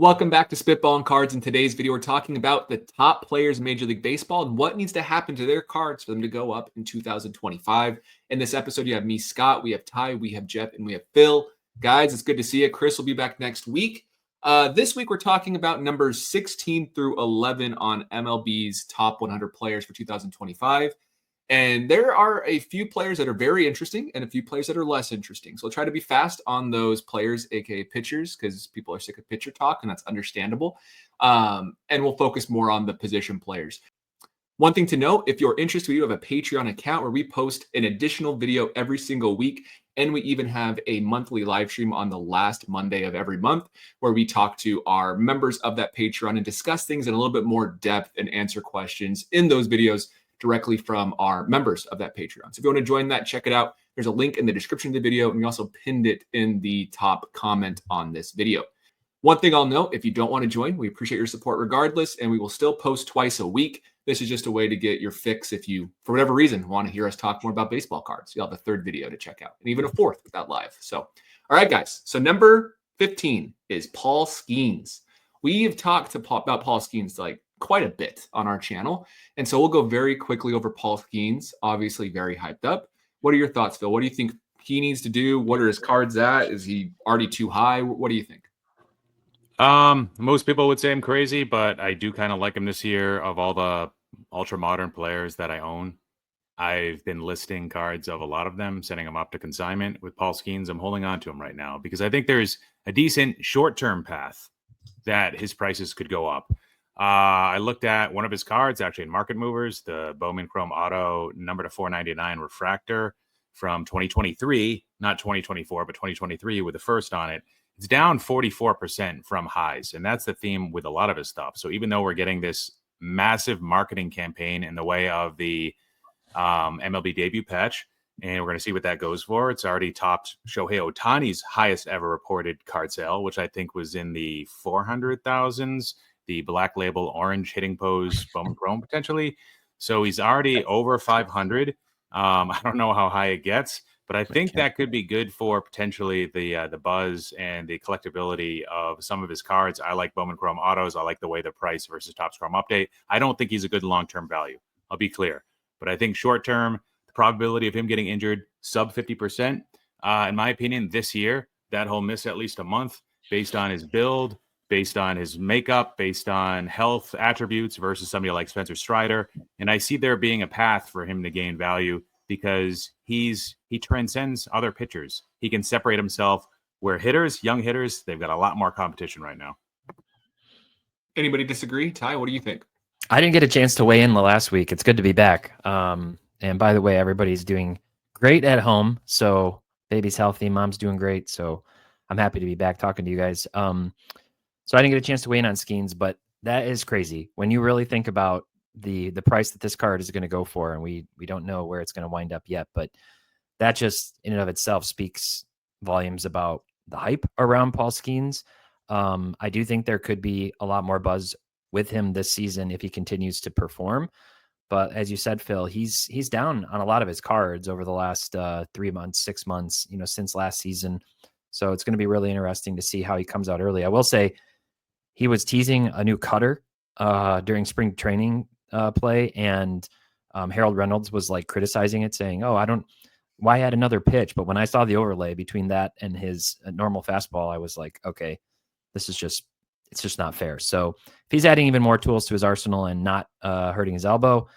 Welcome back to Spitballin Cards. In today's video, we're talking about the top players in Major League Baseball and what needs to happen to their cards for them to go up in 2025. In this episode, you have me, Scott, we have Ty, we have Jeff, and we have Phil. Guys, it's good to see you. Chris will be back next week. This week, we're talking about numbers 16 through 11 on MLB's top 100 players for 2025. And there are a few players that are very interesting and a few players that are less interesting. So we'll try to be fast on those players, aka pitchers, because people are sick of pitcher talk, and that's understandable. And we'll focus more on the position players. One thing to note, if you're interested, we have a Patreon account where we post an additional video every single week. And we even have a monthly live stream on the last Monday of every month where we talk to our members of that Patreon and discuss things in a little bit more depth and answer questions in those videos directly from our members of that Patreon. So if you want to join that, check it out. There's a link in the description of the video, and we also pinned it in the top comment on this video. One thing I'll note, if you don't want to join, we appreciate your support regardless, and we will still post twice a week. This is just a way to get your fix if you, for whatever reason, want to hear us talk more about baseball cards. You'll have a third video to check out, and even a fourth without live. So, all right, guys. So number 15 is Paul Skenes. We've talked about Paul Skenes like quite a bit on our channel. And so we'll go very quickly over Paul Skenes, obviously very hyped up. What are your thoughts, Phil? What do you think he needs to do? What are his cards at? Is he already too high? What do you think? Most people would say I'm crazy, but I do kind of like him this year. Of all the ultra modern players that I own, I've been listing cards of a lot of them, setting them up to consignment. With Paul Skenes, I'm holding on to him right now because I think there's a decent short-term path that his prices could go up. I looked at one of his cards actually in Market Movers, the Bowman Chrome Auto number to 499 Refractor from 2023, not 2024, but 2023 with the first on it. It's down 44% from highs. And that's the theme with a lot of his stuff. So even though we're getting this massive marketing campaign in the way of the MLB debut patch, and we're going to see what that goes for. It's already topped Shohei Ohtani's highest ever reported card sale, which I think was in the 400,000s. The Black Label Orange Hitting Pose Bowman Chrome potentially. So he's already over 500. I don't know how high it gets, but I think that could be good for potentially the buzz and the collectability of some of his cards. I like Bowman Chrome Autos. I like the way the price versus Topps Chrome update. I don't think he's a good long-term value. I'll be clear. But I think short-term, the probability of him getting injured, sub 50%. In my opinion, this year, that he'll miss at least a month based on his build, based on his makeup, based on health attributes versus somebody like Spencer Strider. And I see there being a path for him to gain value because he transcends other pitchers. He can separate himself where hitters, young hitters, they've got a lot more competition right now. Anybody disagree? Ty, what do you think? I didn't get a chance to weigh in the last week. It's good to be back. And by the way, everybody's doing great at home. So baby's healthy, mom's doing great. So I'm happy to be back talking to you guys. So I didn't get a chance to weigh in on Skenes, but that is crazy when you really think about the price that this card is going to go for, and we don't know where it's going to wind up yet, but that just in and of itself speaks volumes about the hype around Paul Skenes. I do think there could be a lot more buzz with him this season if he continues to perform. But as you said, Phil, he's down on a lot of his cards over the last 3 months, 6 months, since last season. So it's going to be really interesting to see how he comes out early. I will say, he was teasing a new cutter during spring training play, and Harold Reynolds was like criticizing it, saying, why add another pitch? But when I saw the overlay between that and his normal fastball, I was like, okay, it's just not fair. So if he's adding even more tools to his arsenal and not hurting his elbow,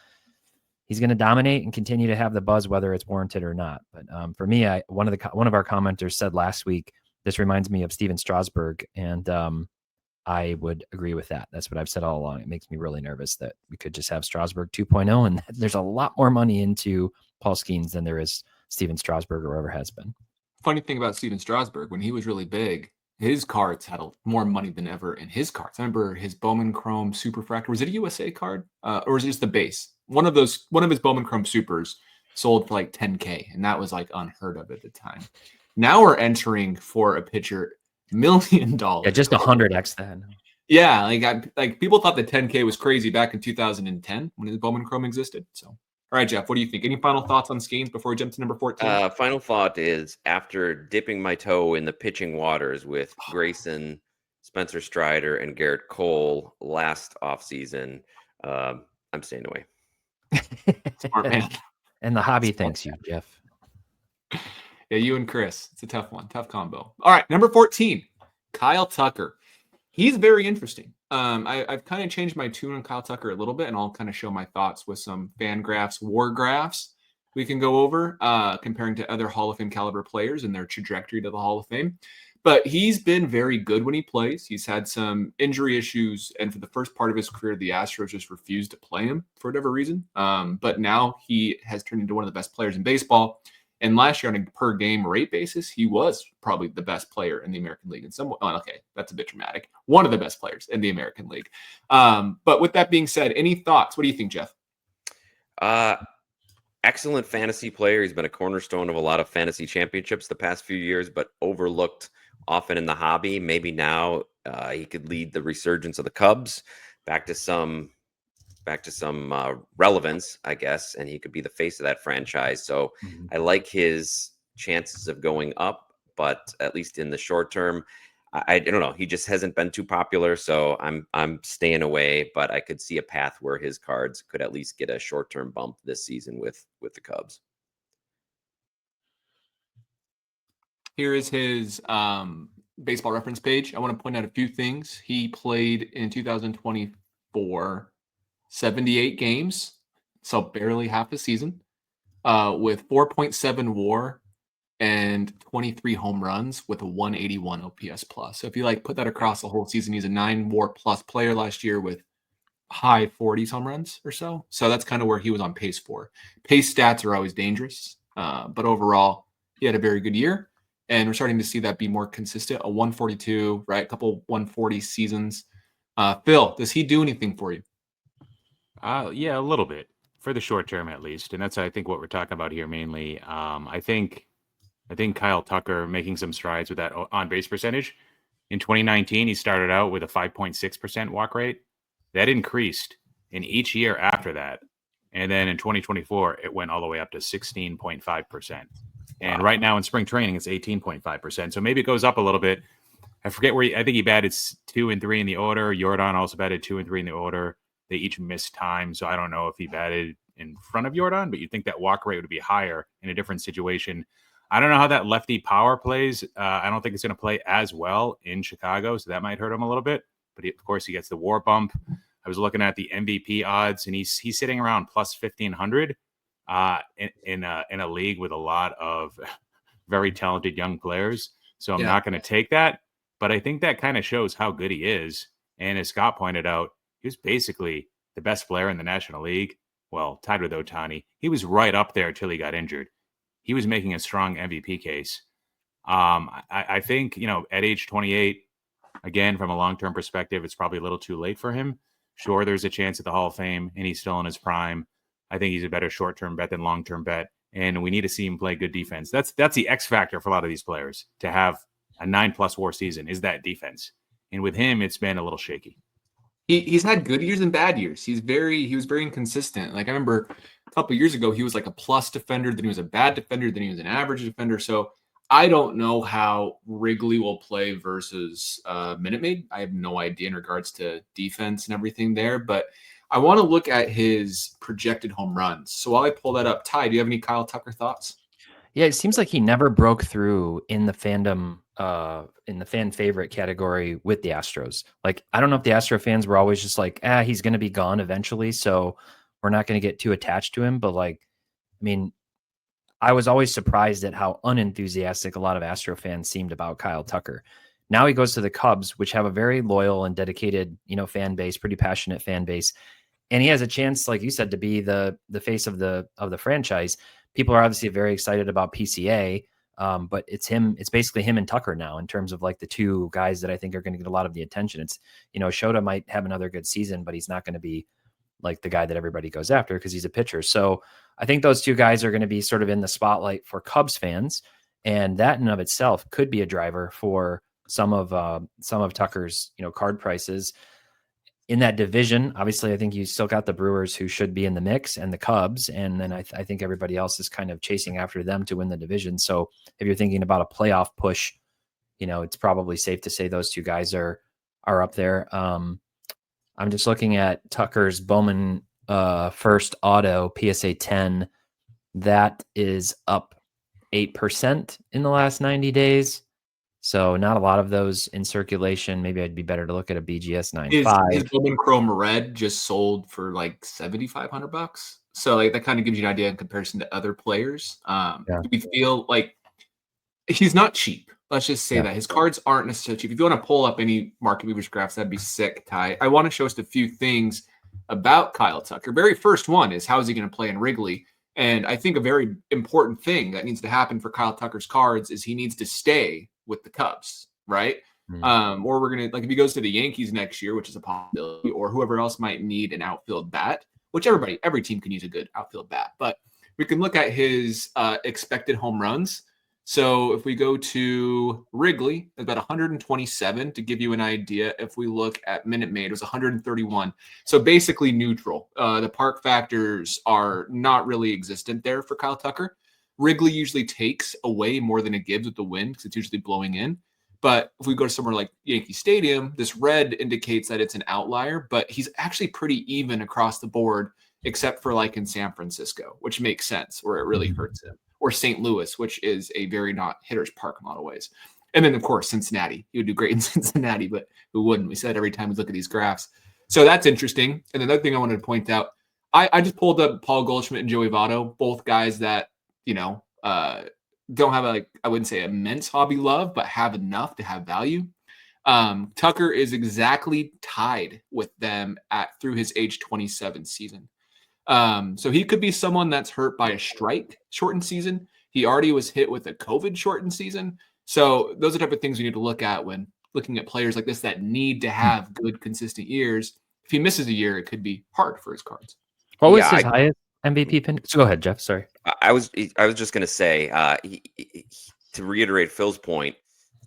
he's going to dominate and continue to have the buzz, whether it's warranted or not. But for me, one of our commenters said last week, this reminds me of Steven Strasburg, and I would agree with that. That's what I've said all along. It makes me really nervous that we could just have Strasburg 2.0, and there's a lot more money into Paul Skenes than there is Steven Strasburg or ever has been. Funny thing about Steven Strasburg, when he was really big, his cards had more money than ever in his cards. I remember his Bowman Chrome Super Fractor. Was it a USA card? Or was it just the base? One of his Bowman Chrome Supers sold for like $10K, and that was like unheard of at the time. Now we're entering for a pitcher $1 million. Yeah, just 100x then. Yeah, like people thought the 10K was crazy back in 2010 when the Bowman Chrome existed. So, all right, Jeff, what do you think? Any final thoughts on Skenes before we jump to number 14? Final thought is, after dipping my toe in the pitching waters with Grayson Spencer Strider and Garrett Cole last offseason, I'm staying away. Smart man. And the hobby thanks you, Jeff. Yeah, you and Chris. It's a tough one. Tough combo. All right, number 14, Kyle Tucker. He's very interesting. I've kind of changed my tune on Kyle Tucker a little bit, and I'll kind of show my thoughts with some fan graphs, war graphs we can go over, comparing to other Hall of Fame caliber players and their trajectory to the Hall of Fame. But he's been very good when he plays. He's had some injury issues, and for the first part of his career, the Astros just refused to play him for whatever reason. But now he has turned into one of the best players in baseball. And last year, on a per game rate basis, he was probably the best player in the American League. And okay, that's a bit dramatic. One of the best players in the American League. But with that being said, any thoughts? What do you think, Jeff? Excellent fantasy player. He's been a cornerstone of a lot of fantasy championships the past few years, but overlooked often in the hobby. Maybe now he could lead the resurgence of the Cubs back to some relevance, I guess, and he could be the face of that franchise. So I like his chances of going up, but at least in the short term, I don't know. He just hasn't been too popular, so I'm staying away. But I could see a path where his cards could at least get a short term bump this season with the Cubs. Here is his baseball reference page. I want to point out a few things. He played in 2024. 78 games, so barely half a season, with 4.7 WAR and 23 home runs with a 181 OPS plus. So if you put that across the whole season, he's a 9 WAR plus player last year with high 40s home runs or so. So that's kind of where he was on pace for. Pace stats are always dangerous, but overall, he had a very good year, and we're starting to see that be more consistent. A 142, right? A couple 140 seasons. Phil, does he do anything for you? Yeah, a little bit for the short term, at least. And that's, I think, what we're talking about here mainly. I think Kyle Tucker making some strides with that on base percentage. In 2019, he started out with a 5.6% walk rate. That increased in each year after that. And then in 2024, it went all the way up to 16.5%. And right now in spring training, it's 18.5%. So maybe it goes up a little bit. I forget where I think he batted 2 and 3 in the order. Jordan also batted 2 and 3 in the order. They each missed time, so I don't know if he batted in front of Jordan, but you'd think that walk rate would be higher in a different situation. I don't know how that lefty power plays. I don't think it's going to play as well in Chicago, so that might hurt him a little bit. But of course, he gets the WAR bump. I was looking at the MVP odds, and he's sitting around plus 1,500 in a league with a lot of very talented young players. So I'm not going to take that, but I think that kind of shows how good he is. And as Scott pointed out, he was basically the best player in the National League. Well, tied with Ohtani. He was right up there until he got injured. He was making a strong MVP case. I think, at age 28, again, from a long-term perspective, it's probably a little too late for him. Sure, there's a chance at the Hall of Fame, and he's still in his prime. I think he's a better short-term bet than long-term bet, and we need to see him play good defense. That's the X factor for a lot of these players, to have a 9+ WAR season, is that defense. And with him, it's been a little shaky. He's had good years and bad years. He was very inconsistent. I remember a couple of years ago, he was like a plus defender, then he was a bad defender, then he was an average defender. So I don't know how Wrigley will play versus Minute Maid. I have no idea in regards to defense and everything there, but I want to look at his projected home runs. So while I pull that up, Ty, do you have any Kyle Tucker thoughts? Yeah, it seems like he never broke through in the fandom, in the fan favorite category with the Astros. I don't know if the Astro fans were always just he's going to be gone eventually, so we're not going to get too attached to him. But I was always surprised at how unenthusiastic a lot of Astro fans seemed about Kyle Tucker. Now he goes to the Cubs, which have a very loyal and dedicated, fan base, pretty passionate fan base. And he has a chance, like you said, to be the face of the franchise. People are obviously very excited about PCA, but it's basically him and Tucker now in terms of the two guys that I think are going to get a lot of the attention. It's, Shota might have another good season, but he's not going to be the guy that everybody goes after because he's a pitcher. So I think those two guys are going to be sort of in the spotlight for Cubs fans. And that in of itself could be a driver for some of Tucker's, card prices. In that division, obviously, I think you still got the Brewers who should be in the mix and the Cubs. And then I think everybody else is kind of chasing after them to win the division. So if you're thinking about a playoff push, it's probably safe to say those two guys are are up there. I'm just looking at Tucker's Bowman first auto PSA 10. That is up 8% in the last 90 days. So not a lot of those in circulation. Maybe I'd be better to look at a BGS 9.5. His Bowman Chrome Red just sold for like $7,500. So like that kind of gives you an idea in comparison to other players. Do we feel like he's not cheap? Let's just say that his cards aren't necessarily cheap. If you want to pull up any market movers graphs, that'd be sick, Ty. I want to show us a few things about Kyle Tucker. Very first one is how is he going to play in Wrigley? And I think a very important thing that needs to happen for Kyle Tucker's cards is he needs to stay with the Cubs, right? Or we're going to, like, if he goes to the Yankees next year, which is a possibility, or whoever else might need an outfield bat, which every team can use a good outfield bat. But we can look at his expected home runs. So if we go to Wrigley, about 127 to give you an idea. If we look at Minute Maid, it was 131. So basically neutral. The park factors are not really existent there for Kyle Tucker. Wrigley usually takes away more than it gives with the wind because it's usually blowing in. But if we go to somewhere like Yankee Stadium, this red indicates that it's an outlier, but he's actually pretty even across the board, except for like in San Francisco, which makes sense, where it really hurts him. Or St. Louis, which is a very not hitter's park in a lot of ways. And then, of course, Cincinnati. He would do great in Cincinnati, but who wouldn't? We said every time we look at these graphs. So that's interesting. And another thing I wanted to point out, I just pulled up Paul Goldschmidt and Joey Votto, both guys that, don't have I wouldn't say immense hobby love, but have enough to have value. Tucker is exactly tied with them through his age 27 season. So he could be someone that's hurt by a strike shortened season. He already was hit with a COVID shortened season. So those are the type of things we need to look at when looking at players like this that need to have good, consistent years. If he misses a year, it could be hard for his cards. What was his highest MVP pin? So go ahead, Jeff. Sorry. I was just going to say, to reiterate Phil's point,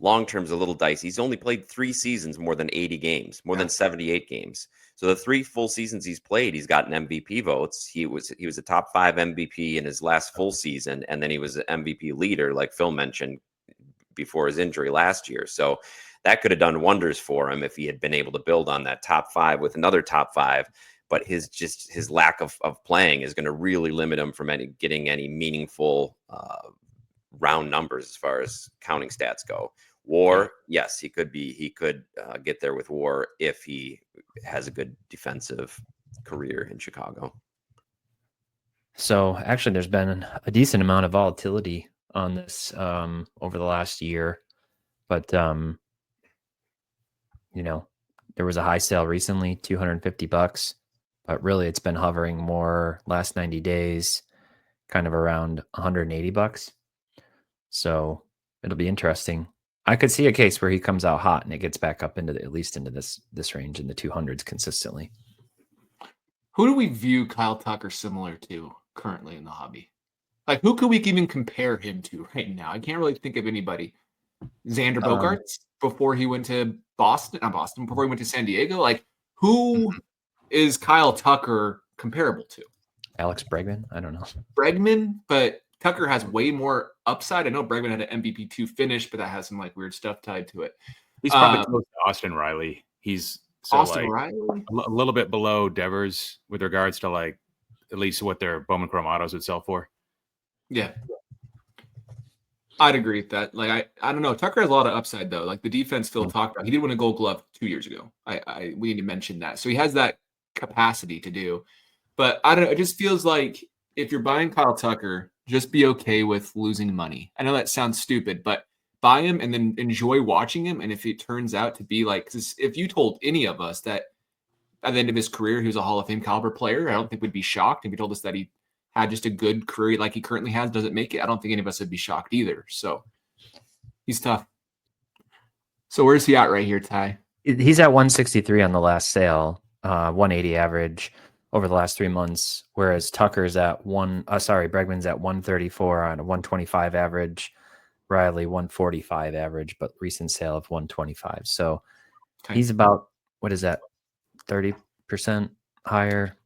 long term's a little dicey. He's only played 3 seasons, more than 80 games, more than 78 games. So the 3 full seasons he's played, he's gotten MVP votes. He was a top 5 MVP in his last full season, and then he was an MVP leader, like Phil mentioned, before his injury last year. So that could have done wonders for him if he had been able to build on that top 5 with another top 5. But his lack of playing is going to really limit him from getting any meaningful round numbers as far as counting stats go. WAR, yes, he could get there with WAR if he has a good defensive career in Chicago. So actually, there's been a decent amount of volatility on this over the last year, but there was a high sale recently, $250, but really it's been hovering more last 90 days, kind of around $180. So it'll be interesting. I could see a case where he comes out hot and it gets back up into at least into this range in the 200s consistently. Who do we view Kyle Tucker similar to currently in the hobby? Like, who could we even compare him to right now? I can't really think of anybody. Xander Bogaerts before he went to before he went to San Diego. Like, who is Kyle Tucker comparable to? Alex Bregman? I don't know. Bregman, but Tucker has way more upside. I know Bregman had an MVP2 finish, but that has some like weird stuff tied to it. He's probably close to Austin Riley. He's Riley? A little bit below Devers with regards to like at least what their Bowman Chrome autos would sell for. Yeah. I'd agree with that. Like I don't know. Tucker has a lot of upside though. Like the defense Phil talked about. He did win a Gold Glove 2 years ago. We need to mention that. So he has that capacity to do. But I don't know. It just feels like if you're buying Kyle Tucker, just be okay with losing money. I know that sounds stupid, but buy him and then enjoy watching him. And if it turns out to be like, cause if you told any of us that at the end of his career, he was a Hall of Fame caliber player, I don't think we'd be shocked. If you told us that he had just a good career like he currently has, doesn't make it, I don't think any of us would be shocked either. So he's tough. So where's he at right here, Ty? He's at 163 on the last sale, 180 average over the last 3 months, whereas Tucker's at Bregman's at 134 on a 125 average, Riley 145 average, but recent sale of 125. So he's about, what is that, 30% higher?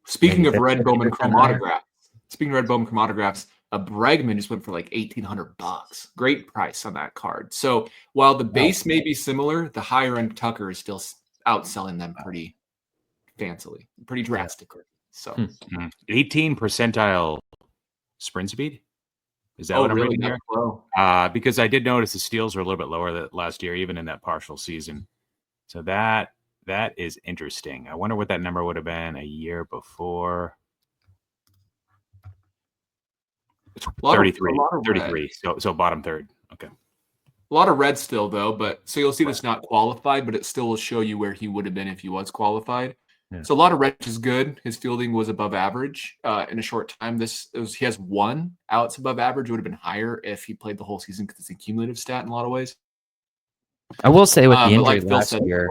Speaking of red Bowman Chrome autographs, A Bregman just went for like $1,800. Great price on that card. So while the base may be similar, the higher end Tucker is still outselling them pretty fancily, pretty drastically. So 18 percentile sprint speed. Is that what I'm really reading here? low? Because I did notice the steals were a little bit lower last year, even in that partial season. So that is interesting. I wonder what that number would have been a year before. 33. So bottom third. Okay. A lot of red still, though, but so you'll see this not qualified, but it still will show you where he would have been if he was qualified. Yeah. So a lot of red is good. His fielding was above average in a short time. He has 1 outs above average. It would have been higher if he played the whole season because it's a cumulative stat in a lot of ways. I will say with the injury last year.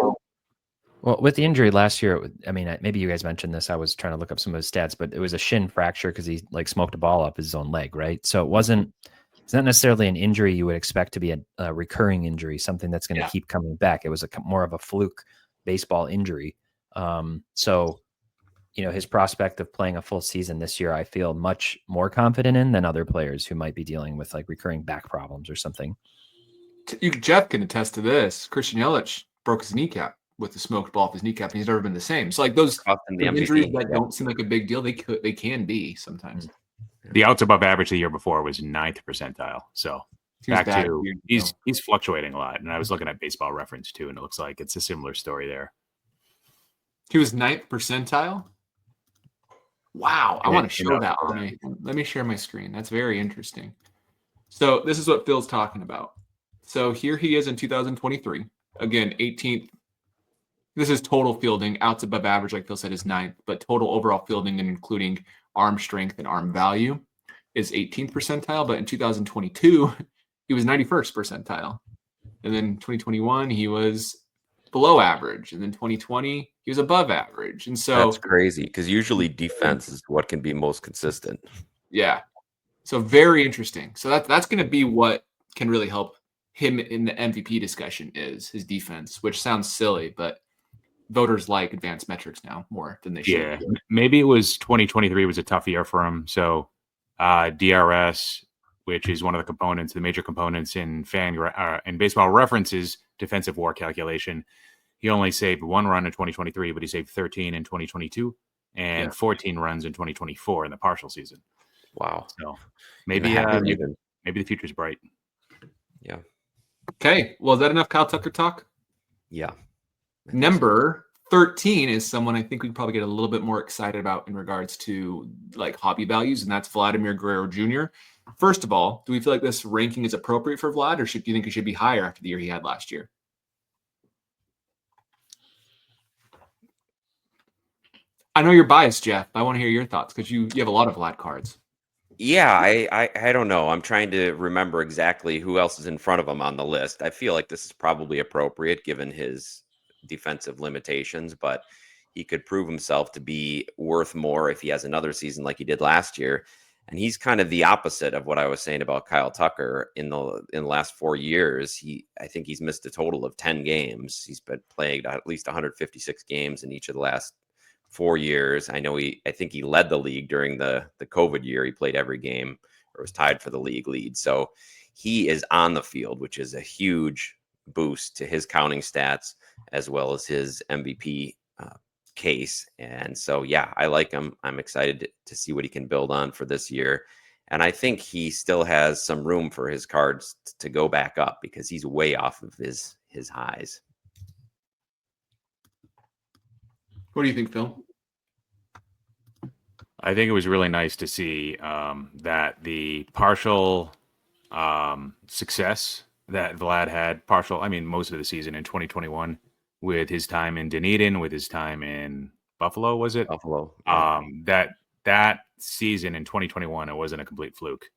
Well, with the injury last year, I mean, maybe you guys mentioned this. I was trying to look up some of his stats, but it was a shin fracture because he like smoked a ball up his own leg, right? So it's not necessarily an injury you would expect to be a recurring injury, something that's going to keep coming back. It was more of a fluke baseball injury. So, his prospect of playing a full season this year, I feel much more confident in than other players who might be dealing with like recurring back problems or something. Jeff can attest to this. Christian Yelich broke his kneecap with the smoked ball off his kneecap, and he's never been the same. So like those injuries that don't seem like a big deal, they can be sometimes. The outs above average the year before was 9th percentile. So he's fluctuating a lot. And I was looking at Baseball Reference too, and it looks like it's a similar story there. He was 9th percentile. Wow, I want to show that. Let me share my screen. That's very interesting. So this is what Phil's talking about. So here he is in 2023. Again, 18th. This is total fielding. Outs above average, like Phil said, is 9th, but total overall fielding and including arm strength and arm value is 18th percentile. But in 2022, he was 91st percentile. And then 2021, he was below average. And then 2020, he was above average. And so that's crazy because usually defense is what can be most consistent. Yeah. So very interesting. So that's going to be what can really help him in the MVP discussion is his defense, which sounds silly, but voters like advanced metrics now more than they should. Yeah, maybe it was 2023 was a tough year for him. So DRS, which is one of the components, the major components in Baseball Reference's defensive WAR calculation, he only saved 1 run in 2023, but he saved 13 in 2022 and 14 runs in 2024 in the partial season. Wow. So maybe the future's bright. Yeah. Okay. Well, is that enough Kyle Tucker talk? Yeah. Number 13 is someone I think we'd probably get a little bit more excited about in regards to like hobby values, and that's Vladimir Guerrero Jr. First of all, do we feel like this ranking is appropriate for Vlad, or do you think it should be higher after the year he had last year? I know you're biased, Jeff. I want to hear your thoughts because you have a lot of Vlad cards. Yeah, I don't know. I'm trying to remember exactly who else is in front of him on the list. I feel like this is probably appropriate given his defensive limitations, but he could prove himself to be worth more if he has another season like he did last year. And he's kind of the opposite of what I was saying about Kyle Tucker in the last 4 years. I think he's missed a total of 10 games. He's been playing at least 156 games in each of the last 4 years. I think he led the league during the COVID year. He played every game or was tied for the league lead. So he is on the field, which is a huge boost to his counting stats as well as his MVP case. And so, yeah, I like him. I'm excited to see what he can build on for this year. And I think he still has some room for his cards to go back up because he's way off of his highs. What do you think, Phil? I think it was really nice to see that the partial success that Vlad had, most of the season in 2021 with his time in Dunedin, with his time in Buffalo, was it? Buffalo. Yeah. That season in 2021, it wasn't a complete fluke.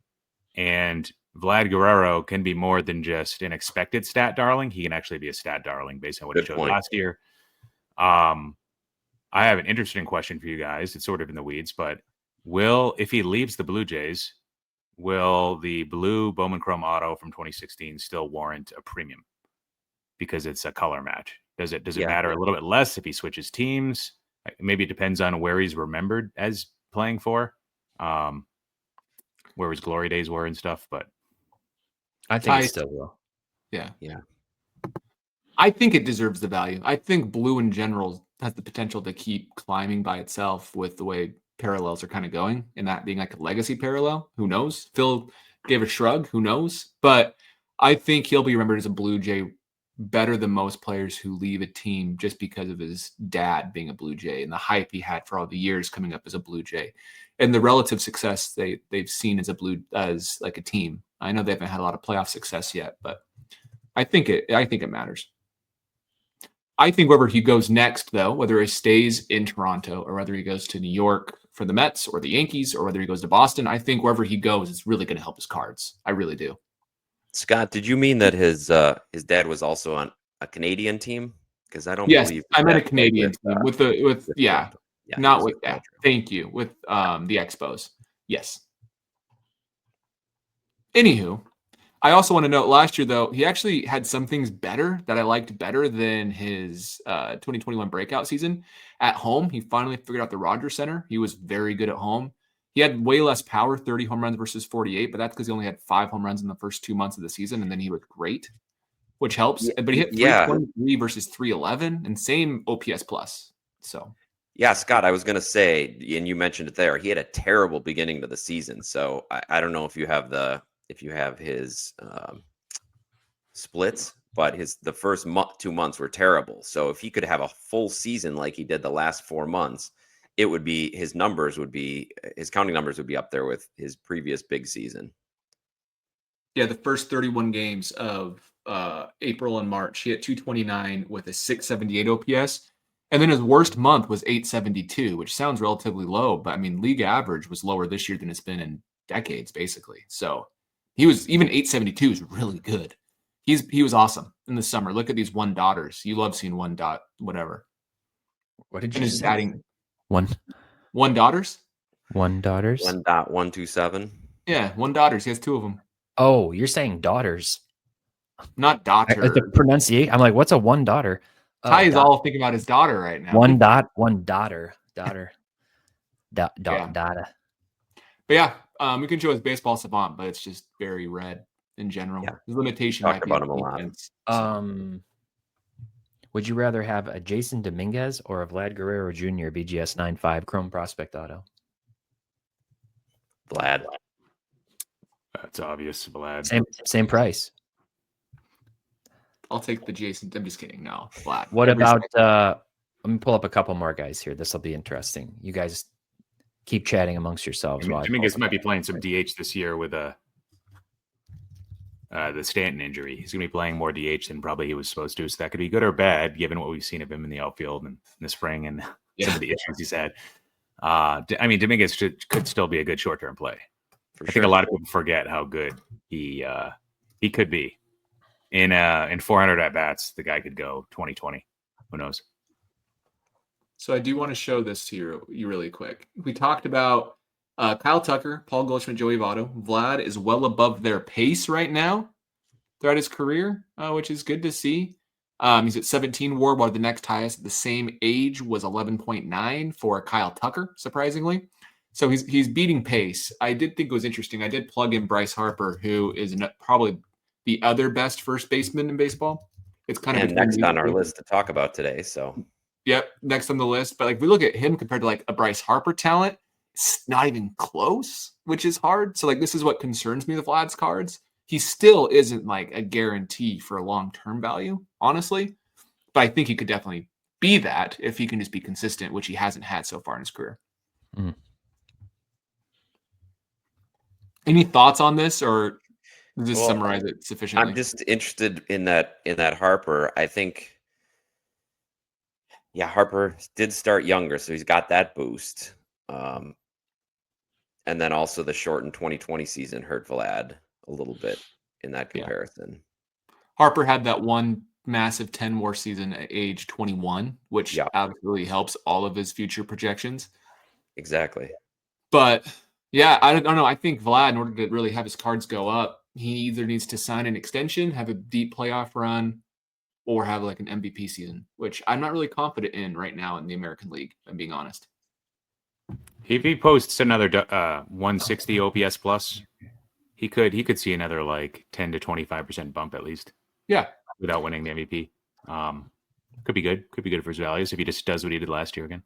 And Vlad Guerrero can be more than just an expected stat darling. He can actually be a stat darling based on what he showed last year. I have an interesting question for you guys. It's sort of in the weeds, but if he leaves the Blue Jays, will the blue Bowman Chrome Auto from 2016 still warrant a premium because it's a color match? Does it matter a little bit less if he switches teams? Maybe it depends on where he's remembered as playing for. where his glory days were and stuff, but I think it still will. Yeah. Yeah. I think it deserves the value. I think blue in general has the potential to keep climbing by itself with the way parallels are kind of going, and that being like a legacy parallel. Who knows? Phil gave a shrug. Who knows? But I think he'll be remembered as a Blue Jay better than most players who leave a team just because of his dad being a Blue Jay and the hype he had for all the years coming up as a Blue Jay and the relative success they've seen as like a team. I know they haven't had a lot of playoff success yet, but I think it matters. I think wherever he goes next, though, whether he stays in Toronto or whether he goes to New York for the Mets or the Yankees or whether he goes to Boston, I think wherever he goes, it's really going to help his cards. I really do. Scott, did you mean that his dad was also on a Canadian team? Because I don't believe I meant a that Canadian team with Toronto. Yeah, not he was with that. Montreal. Thank you. With the Expos. Yes. Anywho, I also want to note last year, though, he actually had some things better that I liked better than his 2021 breakout season. At home, he finally figured out the Rogers Center. He was very good at home. He had way less power, 30 home runs versus 48, but that's because he only had 5 home runs in the first 2 months of the season, and then he was great, which helps. But he hit 323 versus 311, and same OPS plus. So, yeah, Scott, I was going to say, and you mentioned it there, he had a terrible beginning to the season. So I don't know if you have his splits, but the first 2 months were terrible. So if he could have a full season like he did the last 4 months, it would be his counting numbers would be up there with his previous big season. Yeah, the first 31 games of April and March, he hit 229 with a 678 OPS. And then his worst month was 872, which sounds relatively low, but I mean, league average was lower this year than it's been in decades, basically. So he was even 872 is really good. He was awesome in the summer. Look at these one daughters. You love seeing one dot, whatever. What did And you just say? adding One daughters? 1 daughters? 1.127. Yeah, one daughters. He has 2 of them. Oh, you're saying daughters. Not daughter. The pronunciation. I'm like, what's a one daughter? Ty is all thinking about his daughter right now. One daughter. Daughter. Yeah. Data. But yeah, we can show his baseball savant, but it's just very red in general. Yeah. His limitation Talked might be about him a lot. defense. Would you rather have a Jason Dominguez or a Vlad Guerrero Jr. BGS 9.5 Chrome Prospect Auto? Vlad. that's obvious. Vlad. Same price. I'll take the Jason. I'm just kidding. No, Vlad. What about let me pull up a couple more guys here. This will be interesting. You guys keep chatting amongst yourselves. Dominguez might be playing some DH this year with the Stanton injury. He's going to be playing more DH than probably he was supposed to. So that could be good or bad, given what we've seen of him in the outfield and in the spring and some of the issues he's had. I mean, Dominguez could still be a good short-term play. I think a lot of people forget how good he could be. In 400 at-bats, the guy could go 20-20. Who knows? So I do want to show this to you really quick. We talked about Kyle Tucker, Paul Goldschmidt, Joey Votto. Vlad is well above their pace right now throughout his career, which is good to see. He's at 17 WAR, while the next highest at the same age was 11.9 for Kyle Tucker, surprisingly. So he's beating pace. I did think it was interesting. I did plug in Bryce Harper, who is probably the other best first baseman in baseball. It's kind of next on our list to talk about today. So, yep, next on the list. But like we look at him compared to like a Bryce Harper talent, it's not even close, which is hard. So like this is what concerns me with Vlad's cards. He still isn't like a guarantee for a long-term value, honestly. But I think he could definitely be that if he can just be consistent, which he hasn't had so far in his career. Mm. Any thoughts on this, or just summarize it sufficiently? I'm just interested in that Harper. I think, Harper did start younger, so he's got that boost. And then also the shortened 2020 season hurt Vlad a little bit in that comparison. Yeah. Harper had that one massive 10 WAR season at age 21, which absolutely helps all of his future projections. Exactly. But yeah, I don't know. I think Vlad, in order to really have his cards go up, he either needs to sign an extension, have a deep playoff run, or have like an MVP season, which I'm not really confident in right now in the American League, if I'm being honest. If he posts another 160 OPS plus, he could see another like 10 to 25% bump at least. Yeah, without winning the MVP. Could be good. Could be good for his values if he just does what he did last year again.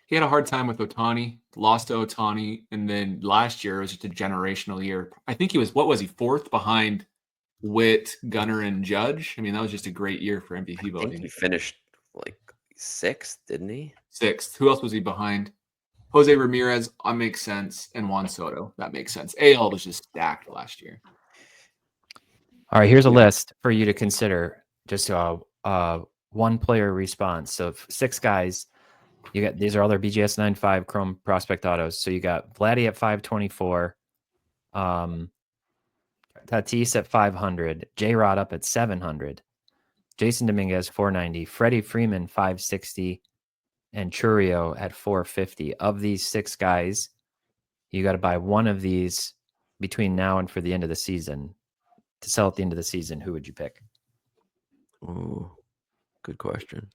he had a hard time with Ohtani, lost to Ohtani, and then last year was just a generational year. I think he was, what was he, fourth behind Witt, Gunnar, and Judge? I mean, that was just a great year for MVP I think voting. he finished like sixth, didn't he? Sixth. Who else was he behind? Jose Ramirez, that makes sense, and Juan Soto, that makes sense. AL was just stacked last year. All right, here's a list for you to consider. Just one player response. So 6 guys. You got, these are all their BGS 9.5 Chrome Prospect Autos. So you got Vladdy at 524, Tatis at 500, J-Rod up at 700, Jason Dominguez 490, Freddie Freeman 560, and Churio at 450. Of these 6 guys, you got to buy one of these between now and for the end of the season. To sell at the end of the season, who would you pick? Oh, good question.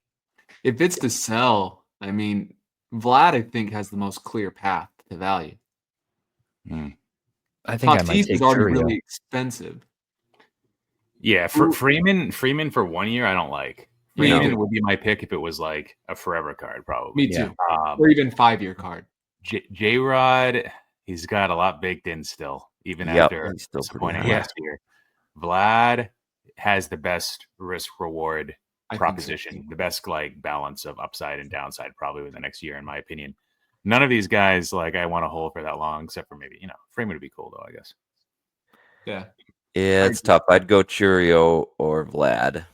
If it's to sell, I mean, Vlad, I think, has the most clear path to value. I think I might Tatis take is already Churio. really expensive. Yeah, Freeman for 1 year, I don't like. Freeman would be my pick if it was like a forever card, probably. Me too. Or even 5-year card. J-Rod, he's got a lot baked in still, even after he's still disappointing pretty high. last year. Vlad has the best risk reward proposition, the best like balance of upside and downside probably with the next year, in my opinion. None of these guys like I want to hold for that long, except for maybe Freeman would be cool though, I guess. Yeah, it's tough. I'd go Churio or Vlad.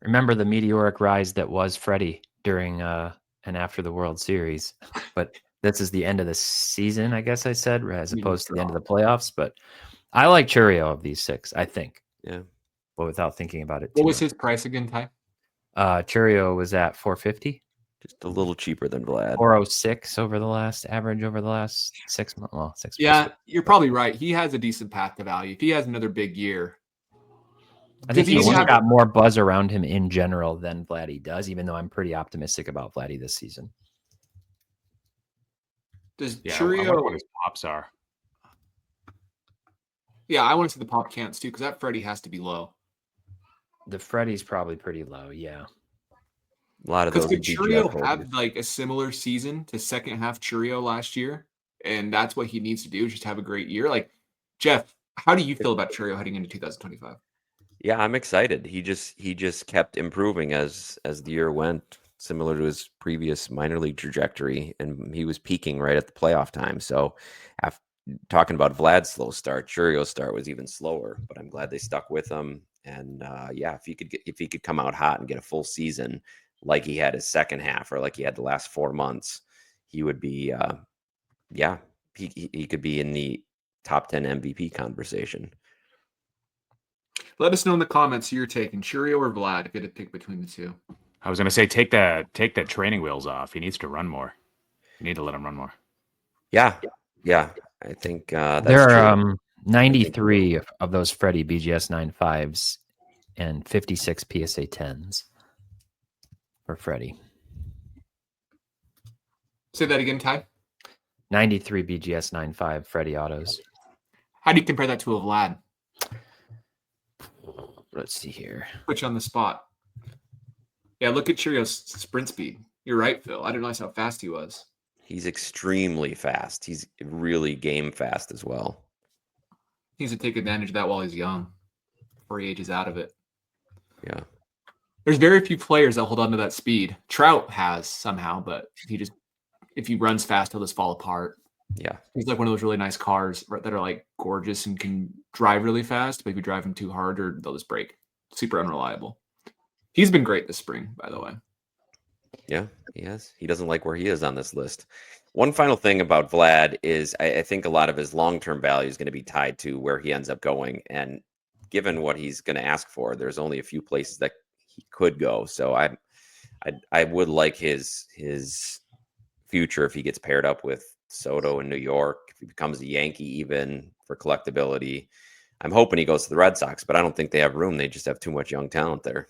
Remember the meteoric rise that was Freddie during and after the World Series, but this is the end of the season, I guess I said, as opposed to the end of the playoffs. But I like Churio of these 6, I think. Yeah, but without thinking about it. What was his price again, Ty? Churio was at 450. Just a little cheaper than Vlad. 406 over the last 6 months. Well, 6 Yeah, months. you're probably right. He has a decent path to value. If he has another big year, I think he's got more buzz around him in general than Vladdy does, even though I'm pretty optimistic about Vladdy this season. Does Churio? I wonder what his pops are. Yeah, I want to see the pop counts too, because that Freddie has to be low. The Freddie's probably pretty low, yeah. A lot of those. Could Churio have like a similar season to second half Churio last year? And that's what he needs to do, just have a great year. Like, Jeff, how do you feel about Churio heading into 2025? Yeah, I'm excited. He just kept improving as the year went, similar to his previous minor league trajectory, and he was peaking right at the playoff time. So, after talking about Vlad's slow start, Churio's start was even slower. But I'm glad they stuck with him. And yeah, if he could come out hot and get a full season like he had his second half or like he had the last 4 months, he would be he could be in the top 10 MVP conversation. Let us know in the comments who you're taking, Churio or Vlad, if you had to pick between the two. I was going to say, take that training wheels off. He needs to run more. You need to let him run more. Yeah. I think that's there are true. 93 of those Freddie BGS 9.5s and 56 PSA 10s for Freddie. Say that again, Ty. 93 BGS 9.5 Freddie autos. How do you compare that to a Vlad? Let's see here. Put you on the spot. Yeah, look at Churio's sprint speed. You're right, Phil. I didn't realize how fast he was. He's extremely fast. He's really game fast as well. He needs to take advantage of that while he's young, before he ages out of it. Yeah. There's very few players that hold on to that speed. Trout has somehow, but if he runs fast, he'll just fall apart. Yeah. He's like one of those really nice cars that are like gorgeous and can drive really fast, but if you drive them too hard, or they'll just break. Super unreliable. He's been great this spring, by the way. Yeah, he has. He doesn't like where he is on this list. One final thing about Vlad is I think a lot of his long-term value is going to be tied to where he ends up going. And given what he's going to ask for, there's only a few places that he could go. So I would like his future if he gets paired up with Soto in New York, if he becomes a Yankee even for collectability. I'm hoping he goes to the Red Sox, but I don't think they have room. They just have too much young talent there.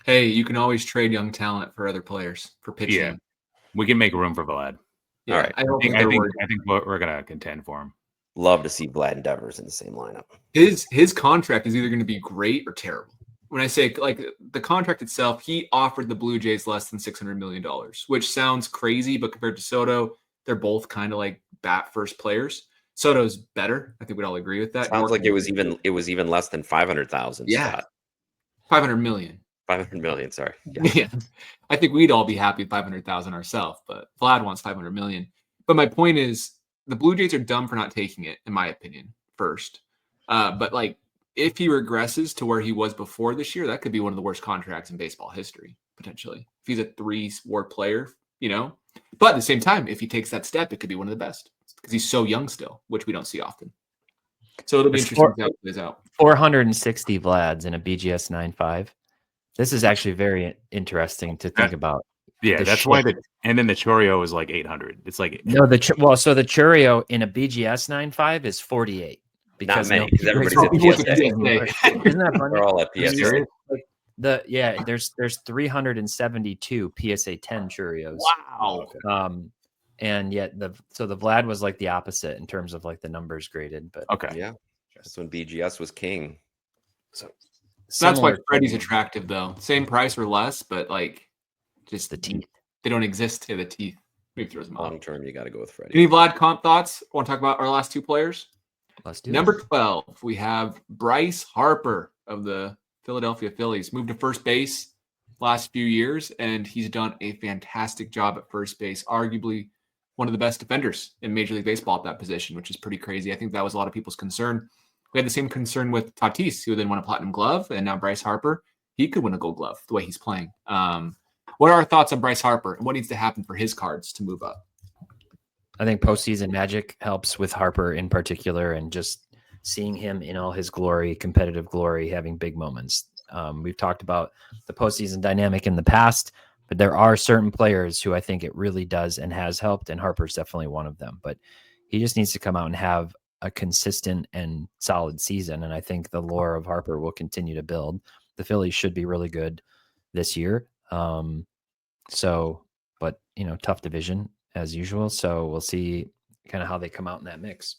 Hey, you can always trade young talent for other players for pitching. Yeah, we can make room for Vlad. Yeah, All right. I don't think I they're think worried. we're gonna contend for him. Love to see Vlad and Devers in the same lineup. His contract is either going to be great or terrible. When I say like the contract itself, he offered the Blue Jays less than $600 million, which sounds crazy, but compared to Soto, they're both kind of like bat first players. Soto's better. I think we'd all agree with that. Sounds like it was even less than 500,000. Yeah. Scott. 500 million. 500 million. Sorry. Yeah. I think we'd all be happy with 500,000 ourselves, but Vlad wants 500 million. But my point is, the Blue Jays are dumb for not taking it, in my opinion, first. But like, if he regresses to where he was before this year, that could be one of the worst contracts in baseball history, potentially. If he's a 3-WAR player, you know. But at the same time, if he takes that step, it could be one of the best because he's so young still, which we don't see often. So it'll be interesting to see how it plays out. 460 Vlads in a BGS 9.5. This is actually very interesting to think about. Yeah, that's why and then the Choreo is like 800. It's like so the Choreo in a BGS 9.5 is 48 because not many because everybody's at PSA. Isn't that funny? They're all at PSA. There's 372 PSA 10 Cheerios. Wow. And yet the Vlad was like the opposite in terms of like the numbers graded. But Yeah, that's when BGS was king. So that's why Freddie's attractive though. Same price or less, but like just the teeth. They don't exist to the teeth. Maybe throws them long term. You got to go with Freddie. Any Vlad comp thoughts? Want to talk about our last two players? Let's do Number 12. We have Bryce Harper of the Philadelphia Phillies. Moved to first base last few years, and he's done a fantastic job at first base. Arguably one of the best defenders in Major League Baseball at that position, which is pretty crazy. I think that was a lot of people's concern. We had the same concern with Tatis, who then won a Platinum Glove, and now Bryce Harper. He could win a Gold Glove the way he's playing. What are our thoughts on Bryce Harper, and what needs to happen for his cards to move up? I think postseason magic helps with Harper in particular, and just seeing him in all his glory, competitive glory, having big moments. We've talked about the postseason dynamic in the past, but there are certain players who I think it really does and has helped, and Harper's definitely one of them. But he just needs to come out and have a consistent and solid season, and I think the lore of Harper will continue to build. The Phillies should be really good this year. But tough division as usual. So we'll see kind of how they come out in that mix.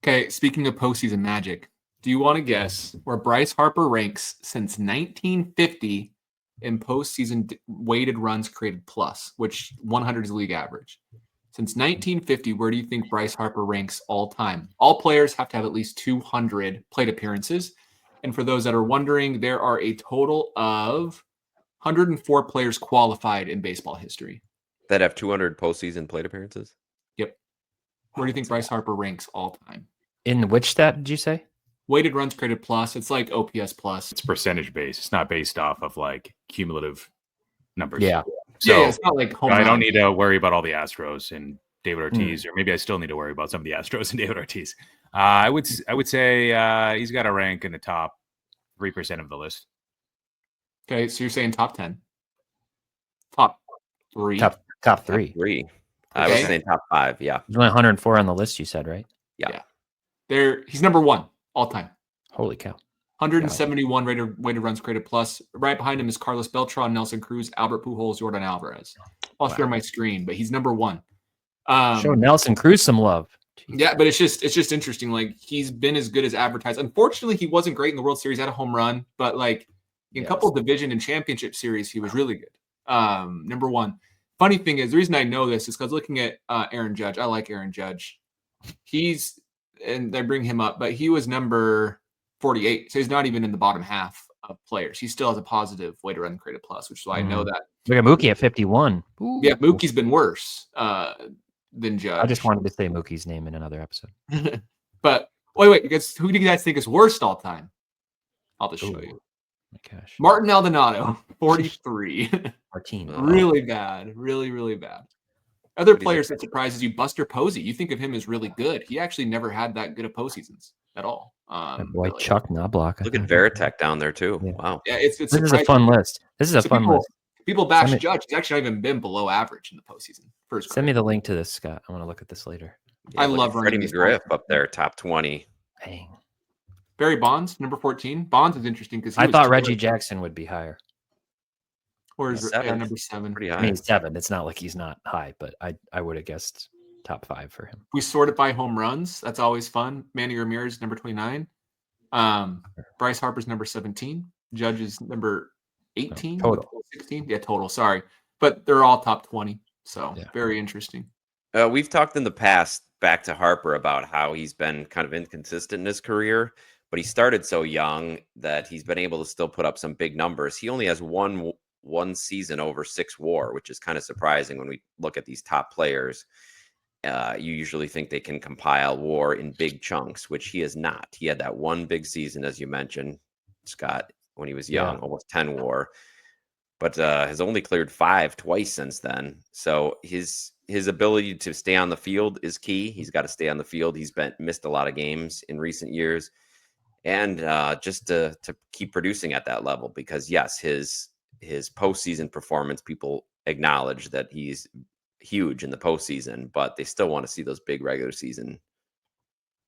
Okay. Speaking of postseason magic, do you want to guess where Bryce Harper ranks since 1950 in postseason weighted runs created plus, which 100 is the league average? Since 1950, where do you think Bryce Harper ranks all time? All players have to have at least 200 plate appearances. And for those that are wondering, there are a total of 104 players qualified in baseball history that have 200 postseason plate appearances. Yep. Where do you think Bryce Harper ranks all time? In which stat did you say? Weighted runs created plus. It's like OPS plus. It's percentage based. It's not based off of like cumulative numbers. Yeah. So it's not like home I run. don't need to worry about all the Astros and David Ortiz, or maybe I still need to worry about some of the Astros and David Ortiz. I would say he's got to rank in the top 3% of the list. Okay, so you're saying top 10. Top 3. Top 3. Top 3. I was saying top 5, yeah. There's only 104 on the list, you said, right? Yeah. He's number 1 all time. Holy cow. 171 weighted runs created plus. Right behind him is Carlos Beltran, Nelson Cruz, Albert Pujols, Jordan Alvarez. I'll share my screen, but he's number 1. Show Nelson Cruz some love. Yeah, but it's just interesting. Like, he's been as good as advertised. Unfortunately, he wasn't great in the World Series. Had a home run, but like in a couple of division and championship series, he was really good. Number 1. Funny thing is, the reason I know this is because looking at Aaron Judge, I like Aaron Judge. And they bring him up, but he was number 48, so he's not even in the bottom half of players. He still has a positive weighted run created plus, which is why I know that. Look at Mookie at 51. Ooh. Yeah, Mookie's been worse than Judge. I just wanted to say Mookie's name in another episode. But wait, who do you guys think is worst all time? I'll just show you. My gosh. Martin Maldonado, 43. Martin. Really bad. Really, really bad. Other players that surprises you, Buster Posey. You think of him as really good. He actually never had that good of postseasons at all. Boy, really. Chuck Knobloch. Look at Veritek down there too. Yeah. Wow. Yeah, this is a fun list. This is a fun list. People bash Judge. He's actually not even been below average in the postseason. Send me the link to this, Scott. I want to look at this later. Yeah, I love Freddie McGriff up there, top 20. Dang. Barry Bonds, number 14. Bonds is interesting because I thought Reggie Jackson would be higher. Or is Seventh. number 7? Pretty I high. mean, he's 7. It's not like he's not high, but I would have guessed top 5 for him. We sort it by home runs. That's always fun. Manny Ramirez, number 29. Bryce Harper's number 17. Judge is number 18. Total. 16. Yeah, total. Sorry. But they're all top 20. So very interesting. We've talked in the past back to Harper about how he's been kind of inconsistent in his career, but he started so young that he's been able to still put up some big numbers. He only has one season over 6 WAR, which is kind of surprising when we look at these top players. You usually think they can compile WAR in big chunks, which he has not. He had that one big season, as you mentioned, Scott, when he was young, almost 10 WAR, but has only cleared 5 twice since then. So his ability to stay on the field is key. He's got to stay on the field. He's missed a lot of games in recent years, and just to keep producing at that level, because yes, his postseason performance, people acknowledge that he's huge in the postseason, but they still want to see those big regular season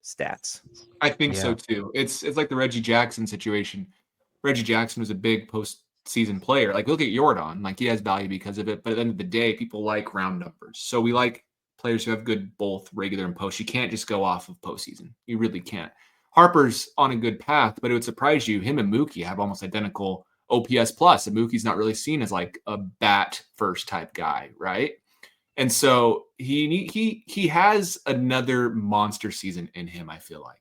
stats. I think so too. It's like the Reggie Jackson situation. Reggie Jackson was a big postseason player. Like, look at Jordan. Like, he has value because of it. But at the end of the day, people like round numbers. So we like players who have good both regular and post. You can't just go off of postseason. You really can't. Harper's on a good path, but it would surprise you. Him and Mookie have almost identical OPS plus. And Mookie's not really seen as like a bat first type guy, right? And so he has another monster season in him, I feel like.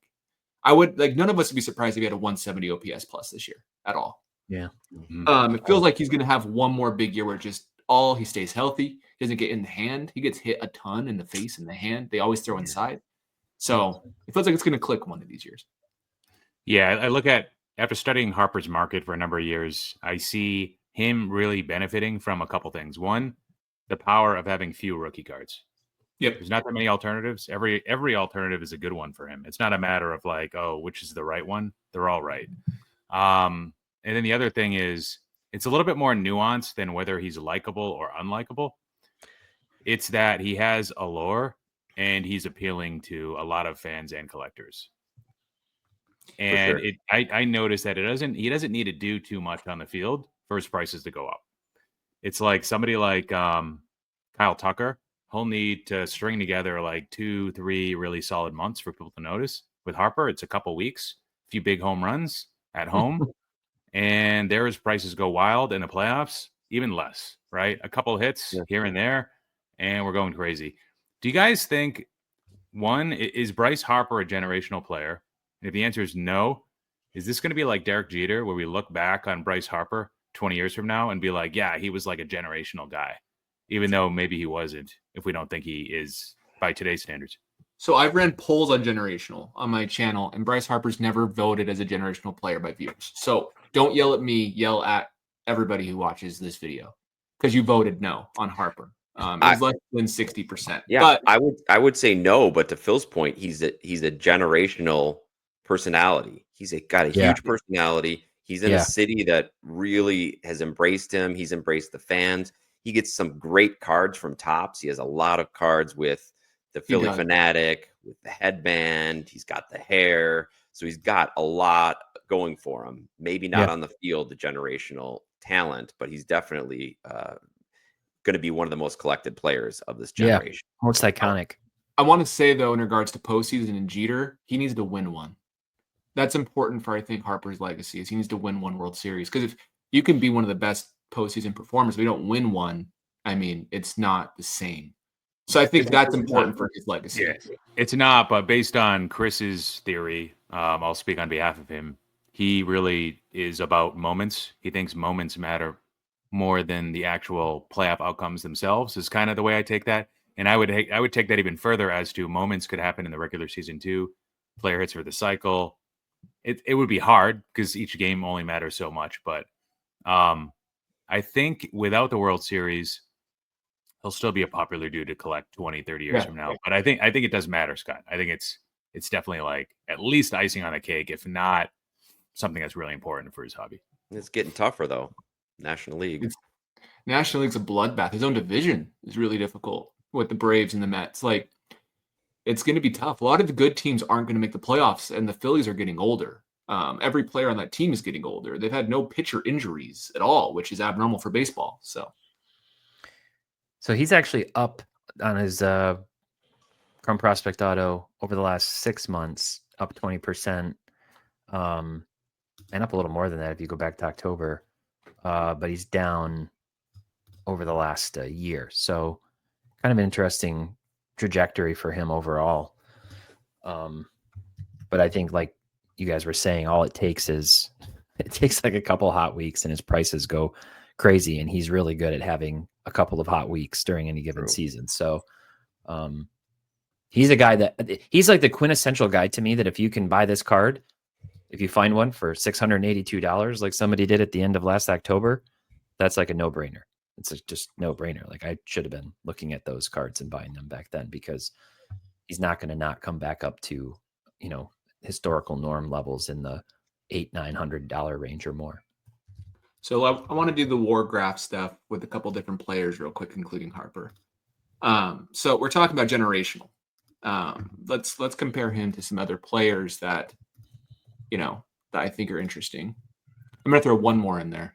I would like none of us would be surprised if he had a 170 OPS plus this year at all. Yeah. It feels like he's going to have one more big year where just he stays healthy, he doesn't get in the hand. He gets hit a ton in the face and the hand. They always throw inside. So it feels like it's going to click one of these years. Yeah, I look at, after studying Harper's market for a number of years, I see him really benefiting from a couple things. One, the power of having few rookie cards. Yep. There's not that many alternatives. Every alternative is a good one for him. It's not a matter of like, oh, which is the right one? They're all right. And then the other thing is, it's a little bit more nuanced than whether he's likable or unlikable. It's that he has allure and he's appealing to a lot of fans and collectors. And sure. I noticed that he doesn't need to do too much on the field for his prices to go up. It's like somebody like Kyle Tucker. He'll need to string together like 2-3 really solid months for people to notice. With Harper, it's a couple weeks, a few big home runs at home, and there his prices go wild in the playoffs, even less, right? A couple hits here and there, and we're going crazy. Do you guys think, one, is Bryce Harper a generational player? And if the answer is no, is this going to be like Derek Jeter, where we look back on Bryce Harper 20 years from now and be like, yeah, he was like a generational guy, even though maybe he wasn't, if we don't think he is by today's standards? So I've ran polls on generational on my channel, and Bryce Harper's never voted as a generational player by viewers. So don't yell at me, yell at everybody who watches this video, because you voted no on Harper. It was less than 60%. Yeah, but I would say no, but to Phil's point, he's a generational personality. He's got a huge personality. He's in a city that really has embraced him. He's embraced the fans. He gets some great cards from Topps. He has a lot of cards with the Philly Fanatic, with the headband. He's got the hair. So he's got a lot going for him. Maybe not on the field, the generational talent, but he's definitely going to be one of the most collected players of this generation. Yeah, most iconic. I want to say, though, in regards to postseason and Jeter, he needs to win one. That's important for, I think, Harper's legacy, is he needs to win one World Series. Because if you can be one of the best postseason performers, we don't win one, I mean, it's not the same. So I think that's important for his legacy. Yeah, it's not, but based on Chris's theory, I'll speak on behalf of him. He really is about moments. He thinks moments matter more than the actual playoff outcomes themselves, is kind of the way I take that. And I would take that even further as to moments could happen in the regular season too. Player hits for the cycle. It would be hard because each game only matters so much. But I think without the World Series, he'll still be a popular dude to collect 20, 30 years from now. But I think it does matter, Scott. I think it's definitely like at least icing on the cake, if not something that's really important for his hobby. It's getting tougher though. National League. National League's a bloodbath. His own division is really difficult with the Braves and the Mets. Like, it's going to be tough. A lot of the good teams aren't going to make the playoffs, and the Phillies are getting older. Every player on that team is getting older. They've had no pitcher injuries at all, which is abnormal for baseball. So he's actually up on his Chrome Prospect Auto over the last 6 months, up 20%, and up a little more than that if you go back to October. But he's down over the last year. So kind of an interesting trajectory for him overall. But I think, like you guys were saying, all it takes like a couple hot weeks and his prices go crazy. And he's really good at having a couple of hot weeks during any given season. So he's a guy he's like the quintessential guy to me that if you can buy this card, if you find one for $682, like somebody did at the end of last October, that's like a no-brainer. It's just no-brainer. Like I should have been looking at those cards and buying them back then, because he's not going to not come back up to, historical norm levels in the $800-900 range or more. So I want to do the war graph stuff with a couple different players real quick, including Harper. So we're talking about generational. Let's compare him to some other players that, that I think are interesting. I'm going to throw one more in there.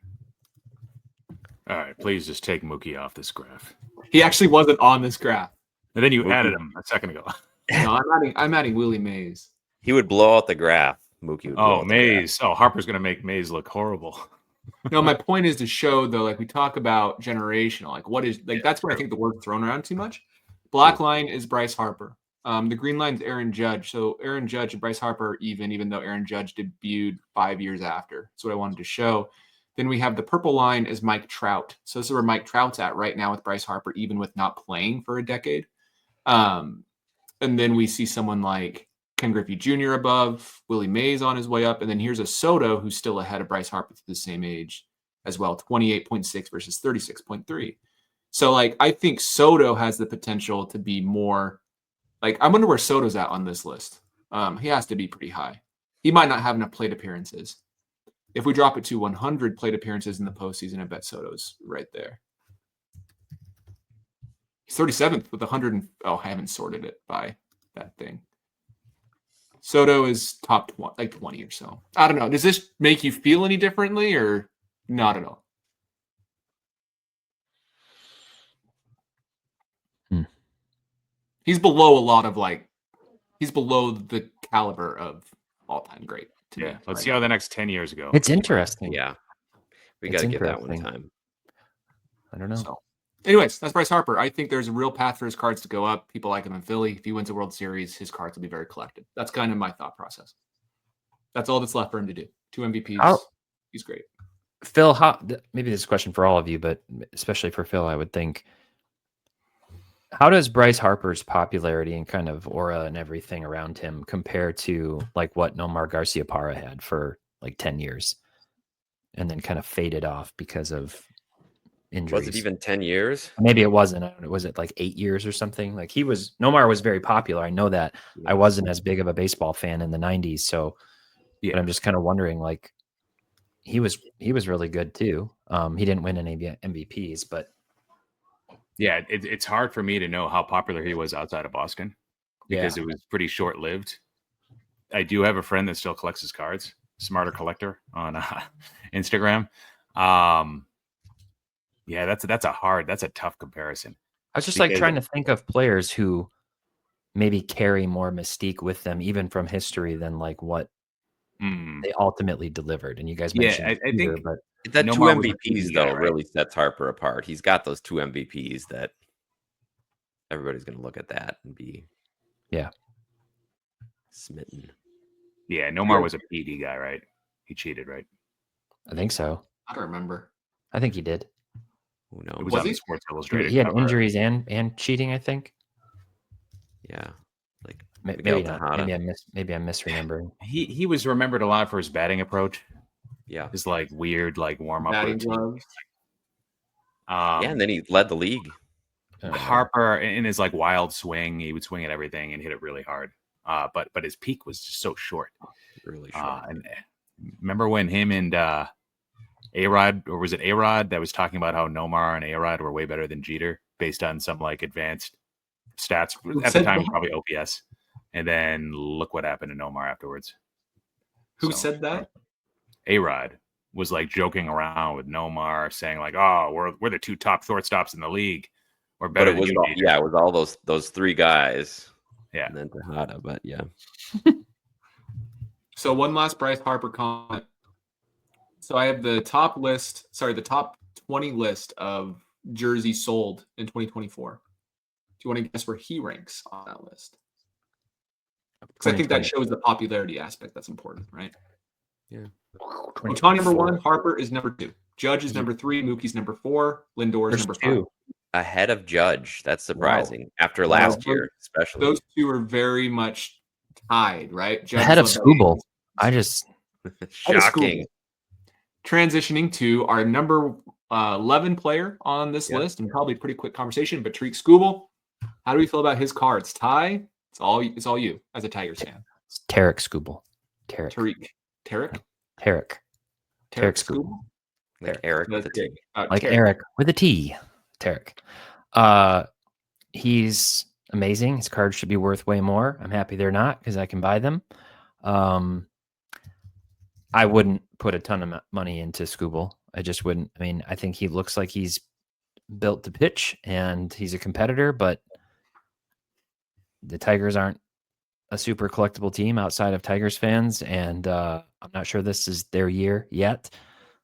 All right, please just take Mookie off this graph. He actually wasn't on this graph. And then you added him a second ago. No, I'm adding Willie Mays. He would blow out the graph. Mookie would blow out Mays. Oh, Harper's going to make Mays look horrible. No, my point is to show, though, like we talk about generational, like what is, like that's where I think the word's thrown around too much. Black line is Bryce Harper. The green line is Aaron Judge. So Aaron Judge and Bryce Harper are even though Aaron Judge debuted 5 years after. That's what I wanted to show. Then we have the purple line is Mike Trout. So this is where Mike Trout's at right now with Bryce Harper, even with not playing for a decade. And then we see someone like Ken Griffey Jr. above, Willie Mays on his way up. And then here's a Soto who's still ahead of Bryce Harper to the same age as well, 28.6 versus 36.3. So, like, I think Soto has the potential to be more, like, I wonder where Soto's at on this list. He has to be pretty high. He might not have enough plate appearances. If we drop it to 100 plate appearances in the postseason, I bet Soto's right there. He's 37th with 100. I haven't sorted it by that thing. Soto is top 20, like 20 or so. I don't know. Does this make you feel any differently or not at all? He's below a lot of he's below the caliber of all-time great. Yeah, let's see how the next 10 years go. It's interesting. Yeah, we got to get that one time. I don't know. So, anyways, that's Bryce Harper. I think there's a real path for his cards to go up. People like him in Philly. If he wins a World Series, his cards will be very collected. That's kind of my thought process. That's all that's left for him to do. 2 MVPs. He's great. Phil, maybe this is a question for all of you, but especially for Phil, I would think. How does Bryce Harper's popularity and kind of aura and everything around him compare to like what Nomar Garciaparra had for like 10 years and then kind of faded off because of injuries? Was it even 10 years? Maybe it wasn't. I don't know. Was it like 8 years or something? Like Nomar was very popular. I know that. Yeah. I wasn't as big of a baseball fan in the 90s. So but I'm just kind of wondering, like, he was really good too. He didn't win any MVPs, but yeah, it's hard for me to know how popular he was outside of Boston because it was pretty short-lived. I do have a friend that still collects his cards, Smarter Collector on Instagram. Yeah, that's a tough comparison. I was just like trying to think of players who maybe carry more mystique with them, even from history, than like what they ultimately delivered. And you guys mentioned, I think, but that 2 MVPs though really sets Harper apart. He's got those 2 MVPs that everybody's going to look at that and be smitten. Yeah, Nomar was a PD guy, right? He cheated, right? I think so. I don't remember. I think he did. Who knows? It was on the Sports Illustrated. He had cover. injuries and cheating, I think. Yeah, like maybe not. Maybe I'm misremembering. He was remembered a lot for his batting approach. Yeah, his like weird like warm up Batting routine. gloves. And then he led the league. Harper in his like wild swing, he would swing at everything and hit it really hard. But his peak was just so short. Really short. And remember when him and A-Rod, or was it A-Rod that was talking about how Nomar and A-Rod were way better than Jeter based on some like advanced stats at the time, probably OPS. And then look what happened to Nomar afterwards. Who said that? A-Rod was like joking around with Nomar, saying like, "Oh, we're the 2 top shortstops in the league. We're But better it than was you." it was all those 3 guys. Yeah. And then Tejada, but yeah. So one last Bryce Harper comment. So I have the top 20 list of jerseys sold in 2024. Do you want to guess where he ranks on that list? Because I think that shows the popularity aspect that's important, right? Yeah. Ohtani number 1, Harper is number 2. Judge is number 3, Mookie's number 4, Lindor is number 5. Ahead of Judge. That's surprising. After last year, especially. Those 2 are very much tied, right? Judge Ahead of Skubal. Shocking. Transitioning to our number 11 player on this list, and probably pretty quick conversation, but Tarik Skubal. How do we feel about his cards? Ty, it's all you as a Tigers fan. Tarik Skubal. Tarik Skubal. Like Eric with a T. Like Eric with a T. Tarik. He's amazing. His cards should be worth way more. I'm happy they're not because I can buy them. I wouldn't put a ton of money into Skubal. I just wouldn't. I mean, I think he looks like he's built to pitch and he's a competitor, but the Tigers aren't a super collectible team outside of Tigers fans, and I'm not sure this is their year yet.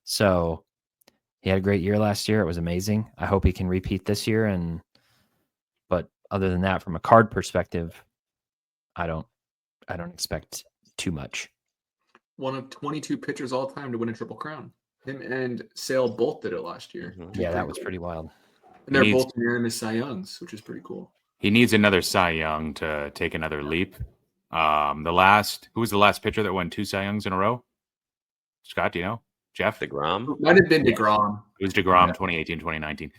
So he had a great year last year. It was amazing. I hope he can repeat this year. But other than that, from a card perspective, I don't expect too much. One of 22 pitchers all time to win a Triple Crown. Him and Sale both did it last year. Yeah, that was pretty wild. And they're both unanimous Cy Youngs, which is pretty cool. He needs another Cy Young to take another leap. Who was the last pitcher that won 2 Cy Youngs in a row? Scott, do you know? Jeff? DeGrom? Might have been DeGrom. It was DeGrom, 2018, 2019.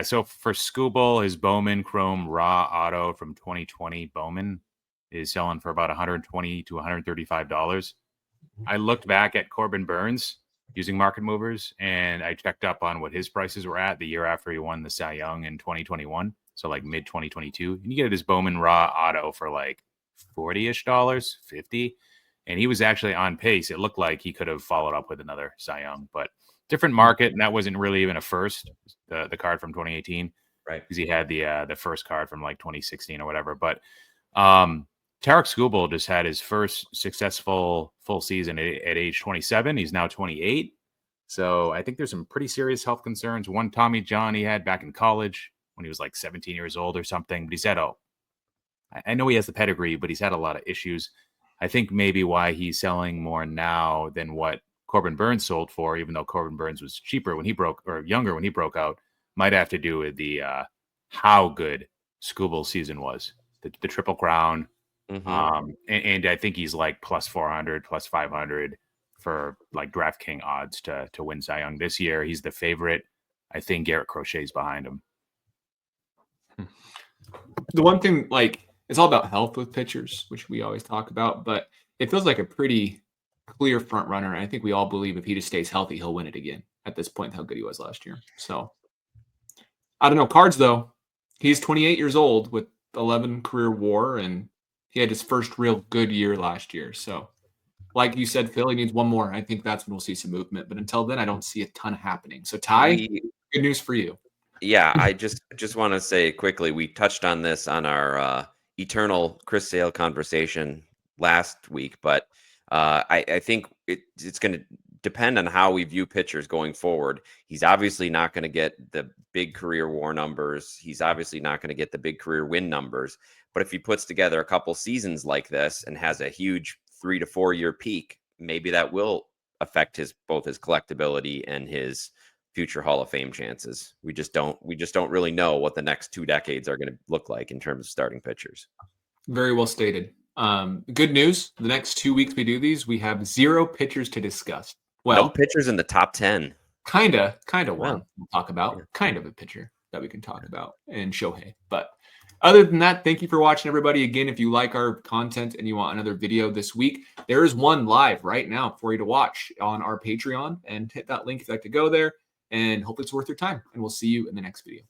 So for Skubal, his Bowman Chrome Raw Auto from 2020 Bowman is selling for about $120 to $135. I looked back at Corbin Burns using market movers, and I checked up on what his prices were at the year after he won the Cy Young in 2021. So like mid 2022, and you get his Bowman Raw Auto for like $40-ish, $50. And he was actually on pace. It looked like he could have followed up with another Cy Young, but different market. And that wasn't really even a first, the card from 2018, right? Because he had the first card from like 2016 or whatever. But Tarik Skubal just had his first successful full season at age 27. He's now 28. So I think there's some pretty serious health concerns. One Tommy John he had back in college when he was like 17 years old or something. But he's had I know he has the pedigree, but he's had a lot of issues. I think maybe why he's selling more now than what Corbin Burns sold for, even though Corbin Burns was cheaper when he younger when he broke out, might have to do with the how good Skubal's season was. The Triple Crown. Mm-hmm. And I think he's like plus 400, plus 500 for like DraftKings odds to win Cy Young this year. He's the favorite. I think Garrett Crochet's behind him. The one thing, like, it's all about health with pitchers, which we always talk about, but it feels like a pretty clear front runner. And I think we all believe if he just stays healthy, he'll win it again at this point, how good he was last year. So I don't know. Cards, though, he's 28 years old with 11 career WAR, and he had his first real good year last year. So like you said, Phil, he needs one more. I think that's when we'll see some movement. But until then, I don't see a ton happening. So Ty, good news for you. Yeah, I just want to say quickly, we touched on this on our eternal Chris Sale conversation last week, but I think it's going to depend on how we view pitchers going forward. He's obviously not going to get the big career WAR numbers. He's obviously not going to get the big career win numbers. But if he puts together a couple seasons like this and has a huge 3 to 4 year peak, maybe that will affect both his collectability and his future Hall of Fame chances. We just don't really know what the next 2 decades are going to look like in terms of starting pitchers. Very well stated. Good news. The next 2 weeks we do these, we have 0 pitchers to discuss. Well, no pitchers in the top 10. Kind of one we'll talk about. Yeah. Kind of a pitcher that we can talk about in Shohei. But other than that, thank you for watching, everybody. Again, if you like our content and you want another video this week, there is one live right now for you to watch on our Patreon, and hit that link if you'd like to go there. And hopefully it's worth your time. And we'll see you in the next video.